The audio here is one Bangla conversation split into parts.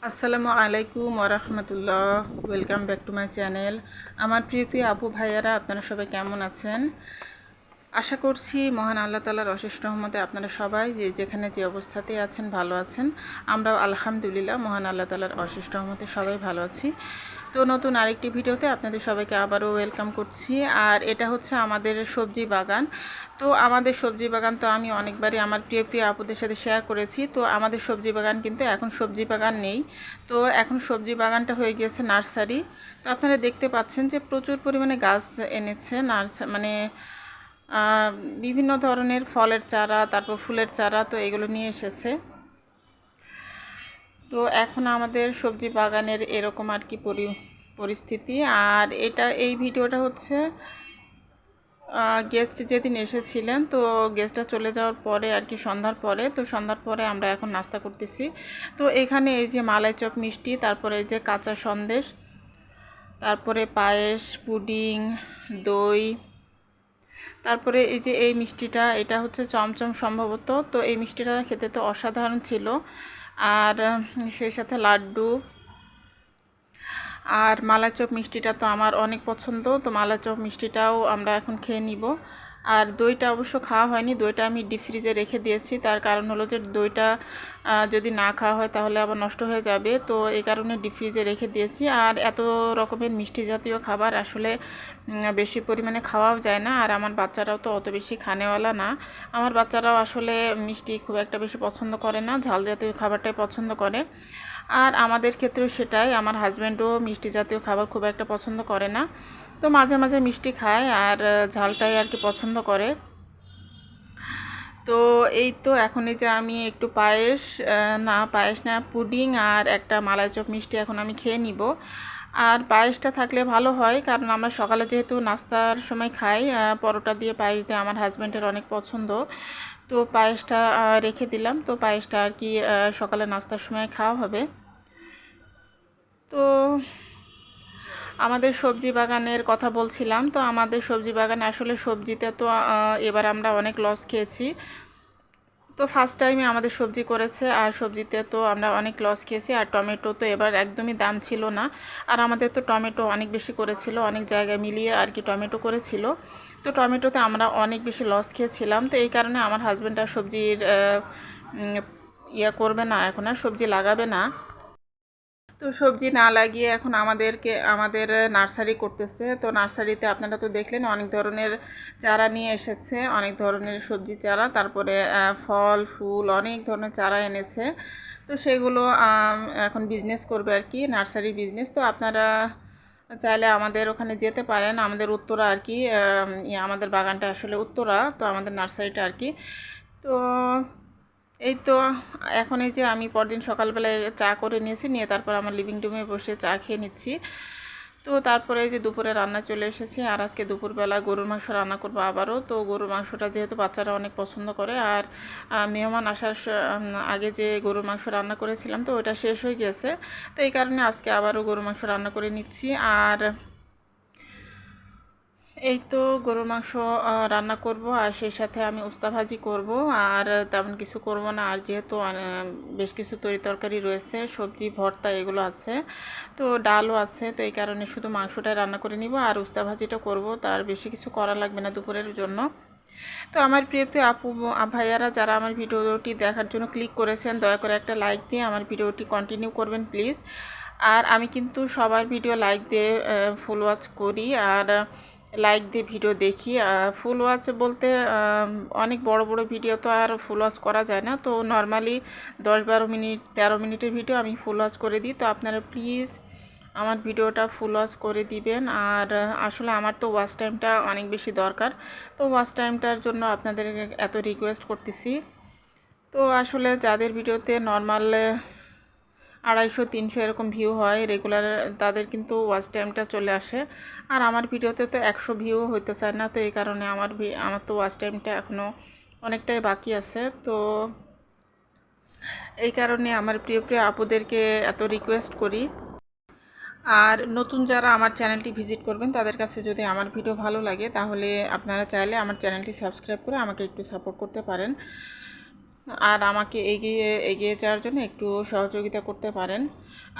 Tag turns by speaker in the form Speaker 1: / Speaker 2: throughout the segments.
Speaker 1: আসসালামু আলাইকুম ওরহমতুল্লাহ। Welcome back to my channel. আমার প্রিয় প্রিয় আপু ভাইয়ারা, আপনারা সবাই কেমন আছেন? আশা করছি মহান আল্লাহ তাআলার অশেষ রহমতে আপনারা সবাই যেখানে যে অবস্থাতেই আছেন ভালো আছেন। আমরাও আলহামদুলিল্লাহ মহান আল্লাহ তাআলার অশেষ রহমতে সবাই ভালো আছি। তো নতুন আরেকটি ভিডিওতে আপনাদের সবাইকে আবারও ওয়েলকাম করছি। আর এটা হচ্ছে আমাদের সবজি বাগান। তো আমাদের সবজি বাগান তো আমি অনেকবারই আমার প্রিয় প্রিয় আপুদের সাথে শেয়ার করেছি। তো আমাদের সবজি বাগান কিন্তু এখন সবজি বাগান নেই। তো এখন সবজি বাগানটা হয়ে গিয়েছে নার্সারি। তো আপনারা দেখতে পাচ্ছেন যে প্রচুর পরিমাণে গাছ এনেছে মানে বিভিন্ন ধরনের ফলের চারা, তারপর ফুলের চারা, তো এগুলো নিয়ে এসেছে। তো এখন আমাদের সবজি বাগানের এরকম আর কি পরিস্থিতি। আর এই ভিডিওটা হচ্ছে গেস্ট যেদিন এসেছিলেন, তো গেস্টটা চলে যাওয়ার পরে আর কি সন্ধ্যার পরে, তো সন্ধ্যার পরে আমরা এখন নাস্তা করতেছি। তো এখানে এই যে মালাই চপ মিষ্টি, তারপরে এই যে কাঁচা সন্দেশ, তারপরে পায়েস, পুডিং, দই, তারপরে এই যে এই মিষ্টিটা, এটা হচ্ছে চমচম সম্ভবত। তো এই মিষ্টিটা খেতে তো অসাধারণ ছিল। আর সেই সাথে লাড্ডু আর মালাই চপ মিষ্টিটা তো আমার অনেক পছন্দ। তো মালাই চপ মিষ্টিটাও আমরা এখন খেয়ে নিব। আর দইটা অবশ্য খাওয়া হয়নি, দইটা আমি ডিপ ফ্রিজে রেখে দিয়েছি। তার কারণ হলো যে দইটা যদি না খাওয়া হয় তাহলে আবার নষ্ট হয়ে যাবে। তো এই কারণে ডিপ ফ্রিজে রেখে দিয়েছি। আর এত রকমের মিষ্টি জাতীয় খাবার আসলে বেশি পরিমাণে খাওয়াও যায় না। আর আমার বাচ্চারাও তো অত বেশি খানেওয়ালা না। আমার বাচ্চারাও আসলে মিষ্টি খুব একটা বেশি পছন্দ করে না, ঝাল জাতীয় খাবারটাই পছন্দ করে। আর আমাদের ক্ষেত্রেও সেটাই, আমার হাজব্যান্ডও মিষ্টি জাতীয় খাবার খুব একটা পছন্দ করে না। তো মাঝে মাঝে মিষ্টি খায় আর ঝালটাই আর কি পছন্দ করে। তো এই তো এখন এই যে আমি একটু পায়েস না, পুডিং আর একটা মালাই চপ মিষ্টি এখন আমি খেয়ে নিব। আর পায়েসটা থাকলে ভালো হয়, কারণ আমরা সকালে যেহেতু নাস্তার সময় খাই পরোটা দিয়ে পায়েস দিয়ে, আমার হাজব্যান্ডের অনেক পছন্দ। তো পায়েসটা রেখে দিলাম। তো পায়েসটা আর কি সকালে নাস্তার সময় খাওয়া হবে। তো আমাদের সবজি বাগানের কথা বলছিলাম। তো আমাদের সবজি বাগানে আসলে সবজিতে তো এবার আমরা অনেক লস খেয়েছি। তো ফার্স্ট টাইমে আমাদের সবজি করেছে, আর সবজিতে তো আমরা অনেক লস খেয়েছি। আর টমেটো তো এবার একদমই দাম ছিল না। আর আমাদের তো টমেটো অনেক বেশি করেছিল, অনেক জায়গায় মিলিয়ে আর কি টমেটো করেছিল। তো টমেটোতে আমরা অনেক বেশি লস খেয়েছিলাম। তো এই কারণে আমার হাজব্যান্ড আর সবজির করবে না, এখন আর সবজি লাগাবে না। তো সবজি না লাগিয়ে এখন আমাদের নার্সারি করতেছে। তো নার্সারিতে আপনারা তো দেখলেন অনেক ধরনের চারা নিয়ে এসেছে, অনেক ধরনের সবজি চারা, তারপরে ফল ফুল অনেক ধরনের চারা এনেছে। তো সেগুলো এখন বিজনেস করবে আর কি, নার্সারি বিজনেস। তো আপনারা চাইলে আমাদের ওখানে যেতে পারেন, আমাদের উত্তরা আর কি, আমাদের বাগানটা আসলে উত্তরা, তো আমাদের নার্সারিটা আর কি। তো এই তো এখন এই যে আমি পরদিন সকালবেলায় চা করে নিয়ে তারপর আমার লিভিং রুমে বসে চা খেয়ে নিচ্ছি। তো তারপরে এই যে দুপুরে রান্না চলে এসেছে। আর আজকে দুপুরবেলা গরুর মাংস রান্না করবো আবারও। তো গরুর মাংসটা যেহেতু বাচ্চারা অনেক পছন্দ করে, আর মেহমান আসার আগে যে গরুর মাংস রান্না করেছিলাম, তো ওটা শেষ হয়ে গেছে। তো এই কারণে আজকে আবারও গরুর মাংস রান্না করে নিচ্ছি। আর এই তো গরুর মাংস রান্না করব, আর সেই সাথে আমি উস্তা ভাজি করব। আর তেমন কিছু করব না। আর যেহেতু বেশ কিছু তরকারি রয়েছে, সবজি ভর্তা এগুলো আছে, তো ডালও আছে, তো এই কারণে শুধু মাংসটাই রান্না করে নিব আর উস্তা ভাজিটা করব। তার বেশি কিছু করা লাগবে না দুপুরের জন্য। তো আমার প্রিয় প্রিয় আপু ভাইয়ারা, যারা আমার ভিডিওটি দেখার জন্য ক্লিক করেছেন, দয়া করে একটা লাইক দিয়ে আমার ভিডিওটি কন্টিনিউ করবেন প্লিজ। আর আমি কিন্তু সবার ভিডিও লাইক দিয়ে ফুল ওয়াচ করি, আর লাইক দিয়ে ভিডিও দেখি। ফুল ওয়াচ বলতে অনেক বড় বড় ভিডিও তো আর ফুল ওয়াচ করা যায় না। তো নর্মালি 10-12 মিনিট 13 মিনিটের ভিডিও আমি ফুল ওয়াচ করে দিই। তো আপনারা প্লিজ আমার ভিডিওটা ফুল ওয়াচ করে দিবেন। আর আসলে আমার তো ওয়াচ টাইমটা অনেক বেশি দরকার। তো ওয়াচ টাইমটার জন্য আপনাদের এত রিকোয়েস্ট করতেছি। তো আসলে যাদের ভিডিওতে নর্মাল 250-300 এরকম ভিউ হয় রেগুলার, তাদের কিন্তু ওয়াচ টাইমটা চলে আসে। আর আমার ভিডিওতে তো 100 ভিউ হইতে চায় না। তো এই কারণে আমার তো ওয়াচ টাইমটা এখনও অনেকটাই বাকি আছে। তো এই কারণে আমার প্রিয় প্রিয় আপুদেরকে এত রিকোয়েস্ট করি। আর নতুন যারা আমার চ্যানেলটি ভিজিট করবেন, তাদের কাছে যদি আমার ভিডিও ভালো লাগে, তাহলে আপনারা চাইলে আমার চ্যানেলটি সাবস্ক্রাইব করে আমাকে একটু সাপোর্ট করতে পারেন। আর আমাকে এগিয়ে এগিয়ে যাওয়ার জন্য একটু সহযোগিতা করতে পারেন।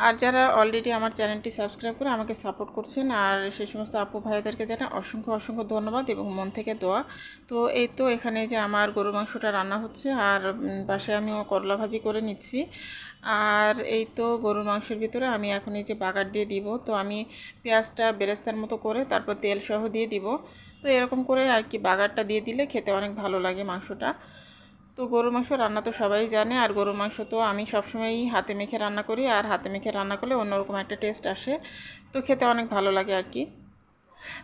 Speaker 1: আর যারা অলরেডি আমার চ্যানেলটি সাবস্ক্রাইব করে আমাকে সাপোর্ট করছেন, আর সেই সমস্ত আপু ভাইদেরকে জানাই অসংখ্য অসংখ্য ধন্যবাদ এবং মন থেকে দোয়া। তো এই তো এখানে যে আমার গরু মাংসটা রান্না হচ্ছে, আর পাশে আমিও করলা ভাজি করে নিচ্ছি। আর এই তো গরুর মাংসের ভিতরে আমি এখন এই যে বাগার দিয়ে দিব। তো আমি পেঁয়াজটা বেরেস্তার মতো করে তারপর তেল সহ দিয়ে দিব। তো এরকম করে আর কি বাগারটা দিয়ে দিলে খেতে অনেক ভালো লাগে মাংসটা। তো গরুর মাংস রান্না তো সবাই জানে, আর গরুর মাংস তো আমি সবসময়ই হাতে মেখে রান্না করি, আর হাতে মেখে রান্না করলে অন্যরকম একটা টেস্ট আসে, তো খেতে অনেক ভালো লাগে আর কি।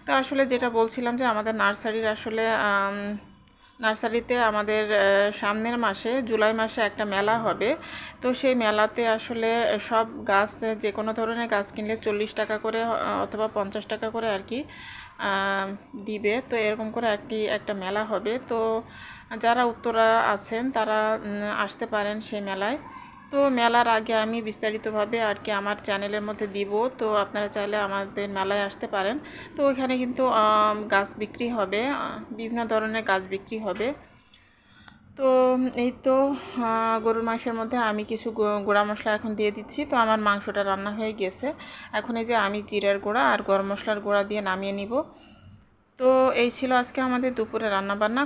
Speaker 1: তো আসলে যেটা বলছিলাম যে আমাদের নার্সারির আসলে নার্সারিতে আমাদের সামনের মাসে জুলাই মাসে একটা মেলা হবে। তো সেই মেলাতে আসলে সব গাছ, যে কোনো ধরনের গাছ কিনলে 40 টাকা করে অথবা 50 টাকা করে আর কি দিবে। তো এরকম করে আর কি একটা মেলা হবে। তো যারা উত্তরা আছেন তারা আসতে পারেন সেই মেলায়। তো মেলার আগে আমি বিস্তারিতভাবে আর কি আমার চ্যানেলের মধ্যে দিব, তো আপনারা চাইলে আমাদের মেলায় আসতে পারেন। তো ওইখানে কিন্তু গাছ বিক্রি হবে, বিভিন্ন ধরনের গাছ বিক্রি হবে। তো এই তো গরুর মাংসের মধ্যে আমি কিছু গুঁড়া মশলা এখন দিয়ে দিচ্ছি। তো আমার মাংসটা রান্না হয়ে গেছে। এখন এই যে আমি জিরার গুঁড়া আর গরম মশলার গুঁড়া দিয়ে নামিয়ে নিব। তো এই ছিল আজকে আমাদের দুপুরে রান্নাবান্না,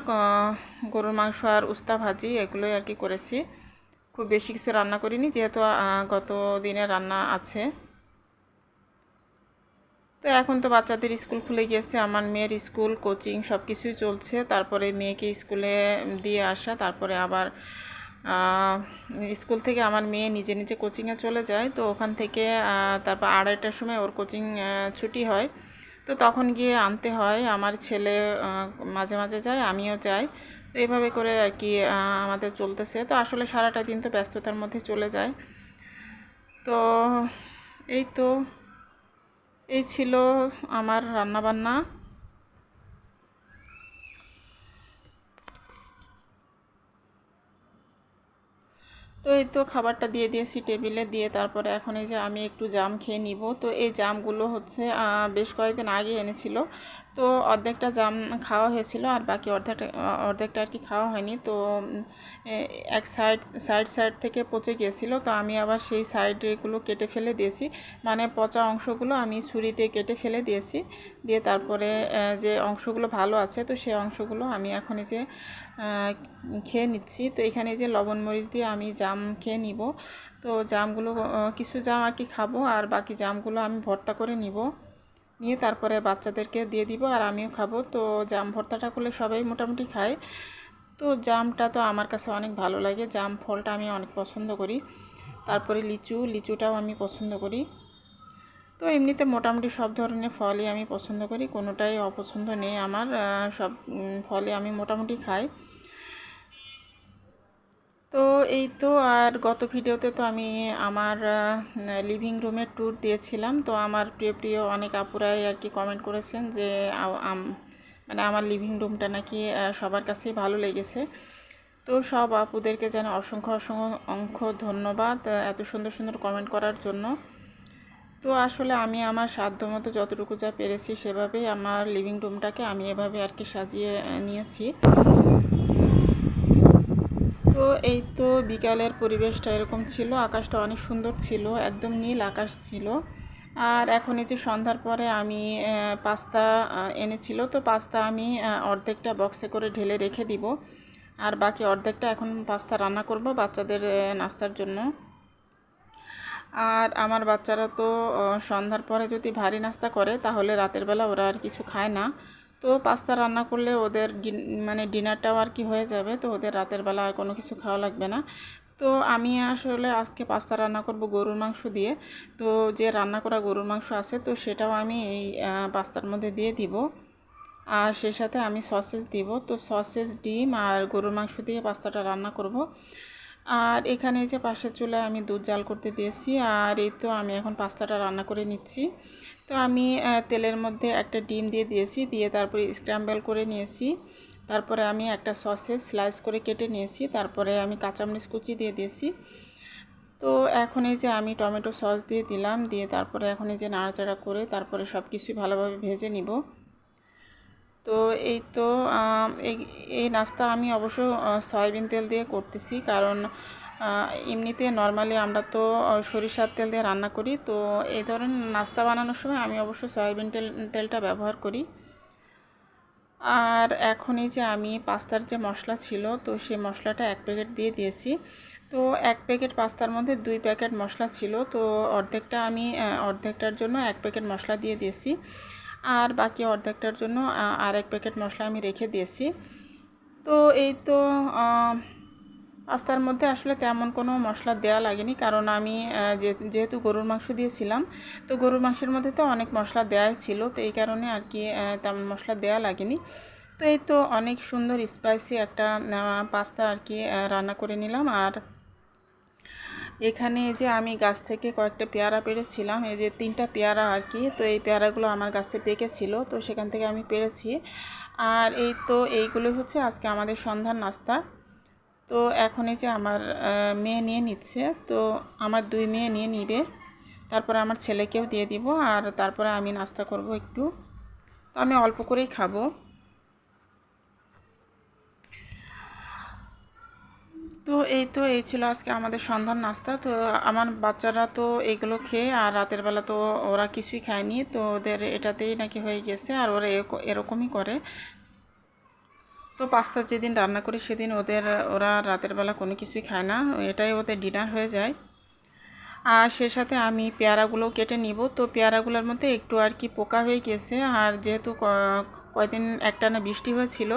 Speaker 1: গরুর মাংস আর উস্তা ভাজি এগুলোই আর কি করেছি। খুব বেশি কিছু রান্না করিনি, যেহেতু গত দিনের রান্না আছে। তো এখন তো বাচ্চাদের স্কুল খুলে গিয়েছে, আমার মেয়ের স্কুল কোচিং সব কিছুই চলছে। তারপরে মেয়েকে স্কুলে দিয়ে আসা, তারপরে আবার স্কুল থেকে আমার মেয়ে নিজে নিজে কোচিংয়ে চলে যায়। তো ওখান থেকে তারপর 2:30টার সময় ওর কোচিং ছুটি হয়। তো তখন গিয়ে আনতে হয়। আমার ছেলে মাঝে মাঝে যায়, আমিও যাই। তো এইভাবে করে আর কি আমাদের চলতেছে। তো আসলে সারাটা দিন তো ব্যস্ততার মধ্যে চলে যায়। তো এই তো এই ছিল আমার রান্নাবান্না। তো এই তো খাবারটা দিয়ে দিয়েছি টেবিলে, দিয়ে তারপরে এখন এই যে আমি একটু জাম খেয়ে নিব। তো এই জামগুলো হচ্ছে বেশ কয়েকদিন আগে এনেছিল। তো অর্ধেকটা জাম খাওয়া হয়েছিল, আর বাকি অর্ধেকটা আর কি খাওয়া হয়নি। তো এক সাইড থেকে পচে গিয়েছিল। তো আমি আবার সেই সাইডগুলো কেটে ফেলে দিয়েছি, মানে পচা অংশগুলো আমি ছুরিতে কেটে ফেলে দিয়েছি। দিয়ে তারপরে যে অংশগুলো ভালো আছে, তো সেই অংশগুলো আমি এখন এই যে খেয়ে নিচ্ছি। তো এখানে যে লবণ মরিচ দিয়ে আমি জাম খেয়ে নিব। তো জামগুলো কিছু জাম আর কি খাবো, আর বাকি জামগুলো আমি ভর্তা করে নিব, নিয়ে তারপরে বাচ্চাদেরকে দিয়ে দিব আর আমিও খাবো। তো জাম ভর্তাটা করলে সবাই মোটামুটি খায়। তো জামটা তো আমার কাছে অনেক ভালো লাগে, জাম ফলটা আমি অনেক পছন্দ করি। তারপরে লিচুটাও আমি পছন্দ করি। তো এমনিতে মোটামুটি সব ধরনের ফলই আমি পছন্দ করি, কোনোটাই অপছন্দ নেই আমার। সব ফলই আমি মোটামুটি খাই। তো এই তো, আর গত ভিডিওতে তো আমি আমার লিভিং রুমের ট্যুর দিয়েছিলাম। তো আমার প্রিয় প্রিয় অনেক আপুরাই আর কি কমেন্ট করেছেন যে মানে আমার লিভিং রুমটা নাকি সবার কাছেই ভালো লেগেছে। তো সব আপুদেরকে যেন অসংখ্য অসংখ্য ধন্যবাদ এত সুন্দর সুন্দর কমেন্ট করার জন্য। তো আসলে আমি আমার সাধ্যমতো যতটুকু যা পেরেছি সেভাবেই আমার লিভিং রুমটাকে আমি এভাবে আর কি সাজিয়ে নিয়েছি। তো এই তো বিকালের পরিবেশটা এরকম ছিল, আকাশটা অনেক সুন্দর ছিল, একদম নীল আকাশ ছিল। আর এখন এই যে সন্ধ্যার পরে আমি পাস্তা এনেছিল। তো পাস্তা আমি অর্ধেকটা বক্সে করে ঢেলে রেখে দিব, আর বাকি অর্ধেকটা এখন পাস্তা রান্না করব বাচ্চাদের নাস্তার জন্য। আর আমার বাচ্চারা তো সন্ধ্যার পরে যদি ভারী নাস্তা করে তাহলে রাতের বেলা ওরা আর কিছু খায় না। তো পাস্তা রান্না করলে ওদের মানে ডিনারটাও আর কি হয়ে যাবে, তো ওদের রাতের বেলা আর কোনো কিছু খাওয়া লাগবে না। তো আমি আসলে আজকে পাস্তা রান্না করব গরুর মাংস দিয়ে। তো যে রান্না করা গরুর মাংস আছে, তো সেটাও আমি এই পাস্তার মধ্যে দিয়ে দিব। আর সেই সাথে আমি সসেস দিব। তো সসেস, ডিম আর গরুর মাংস দিয়ে পাস্তাটা রান্না করব। আর এখানে যে পাশের চুলায় আমি দুধ জাল করতে দিয়েছি, আর এই তো আমি এখন পাস্তাটা রান্না করে নিচ্ছি। তো আমি তেলের মধ্যে একটা ডিম দিয়ে দিয়েছি, দিয়ে তারপরে স্ক্র্যাম্বল করে নিয়েছি। তারপরে আমি একটা সসেস স্লাইস করে কেটে নিয়েছি, তারপরে আমি কাঁচামরিচ কুচি দিয়ে দিয়েছি। তো এখন এই যে আমি টমেটো সস দিয়ে দিলাম, দিয়ে তারপরে এখন এই যে নাড়াচাড়া করে তারপরে সব কিছুই ভালোভাবে ভেজে নিব। তো এই তো এই এই নাস্তা আমি অবশ্য সয়াবিন তেল দিয়ে করতেছি, কারণ এমনিতে নর্মালি আমরা তো সরিষার তেল দিয়ে রান্না করি। তো এই ধরনের নাস্তা বানানোর সময় আমি অবশ্য সয়াবিন তেলটা ব্যবহার করি। আর এখন এই যে আমি পাস্তার যে মশলা ছিল, তো সেই মশলাটা 1 প্যাকেট দিয়ে দিয়েছি। তো 1 প্যাকেট পাস্তার মধ্যে 2 প্যাকেট মশলা ছিল, তো অর্ধেকটা আমি অর্ধেকটার জন্য 1 প্যাকেট মশলা দিয়ে দিয়েছি, আর বাকি অর্ধেকটার জন্য আর 1 প্যাকেট মশলা আমি রেখে দিয়েছি। তো এই তো পাস্তার মধ্যে আসলে তেমন কোনো মশলা দেওয়া লাগেনি, কারণ আমি যেহেতু গরুর মাংস দিয়েছিলাম, তো গরুর মাংসের মধ্যে তো অনেক মশলা দেওয়াই ছিল, তো এই কারণে আর কি তেমন মশলা দেওয়া লাগেনি। তো এই তো অনেক সুন্দর স্পাইসি একটা পাস্তা আর কি রান্না করে নিলাম। আর এখানে যে আমি গাছ থেকে কয়েকটা পেয়ারা পেড়েছিলাম, এই যে 3টা পেয়ারা আর কি, তো এই পেয়ারাগুলো আমার গাছে পেকেছিল, তো সেখান থেকে আমি পেড়েছি। আর এই তো এইগুলো হচ্ছে আজকে আমাদের সন্ধ্যার নাস্তা। তো এখন এই যে আমার মেয়ে নিয়ে নিচ্ছে, তো আমার 2 মেয়ে নিয়ে নিবে, তারপরে আমার ছেলেকেও দিয়ে দিব, আর তারপরে আমি নাস্তা করব একটু। তো আমি অল্প করেই খাবো। তো এই ছিল আজকে আমাদের সন্ধ্যার নাস্তা। তো আমার বাচ্চারা তো এগুলো খেয়ে, আর রাতের বেলা তো ওরা কিছুই খায়নি, তো ওদের এটাতেই নাকি হয়ে গেছে, আর ওরা এরকমই করে। তো পাস্তা যেদিন রান্না করি সেদিন ওরা রাতের বেলা কোনো কিছুই খায় না, এটাই ওদের ডিনার হয়ে যায়। আর সে সাথে আমি পেয়ারাগুলো কেটে নিব। তো পেয়ারাগুলোর মধ্যে একটু আর কি পোকা হয়ে গেছে, আর যেহেতু কয়দিন একটানা বৃষ্টি হয়েছিল,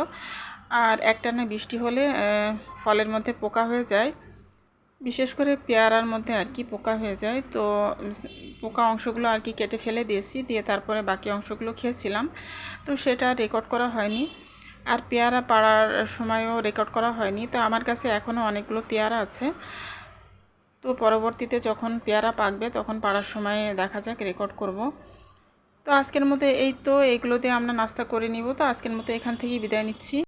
Speaker 1: আর একটানা বৃষ্টি হলে ফলের মধ্যে পোকা হয়ে যায়, বিশেষ করে পেয়ারার মধ্যে আর কি পোকা হয়ে যায়। তো পোকা অংশগুলো আর কি কেটে ফেলে দিয়েছি, দিয়ে তারপরে বাকি অংশগুলো খেয়েছিলাম। তো সেটা রেকর্ড করা হয়নি, আর পেয়ারা পাড়ার সময়ও রেকর্ড করা হয়নি। তো আমার কাছে এখনও অনেকগুলো পেয়ারা আছে, তো পরবর্তীতে যখন পেয়ারা পাকবে তখন পাড়ার সময় দেখা যাক, রেকর্ড করব। তো আজকের মতো এই তো এগুলো দিয়ে আমরা নাস্তা করে নিব। তো আজকের মতো এখান থেকেই বিদায় নিচ্ছি।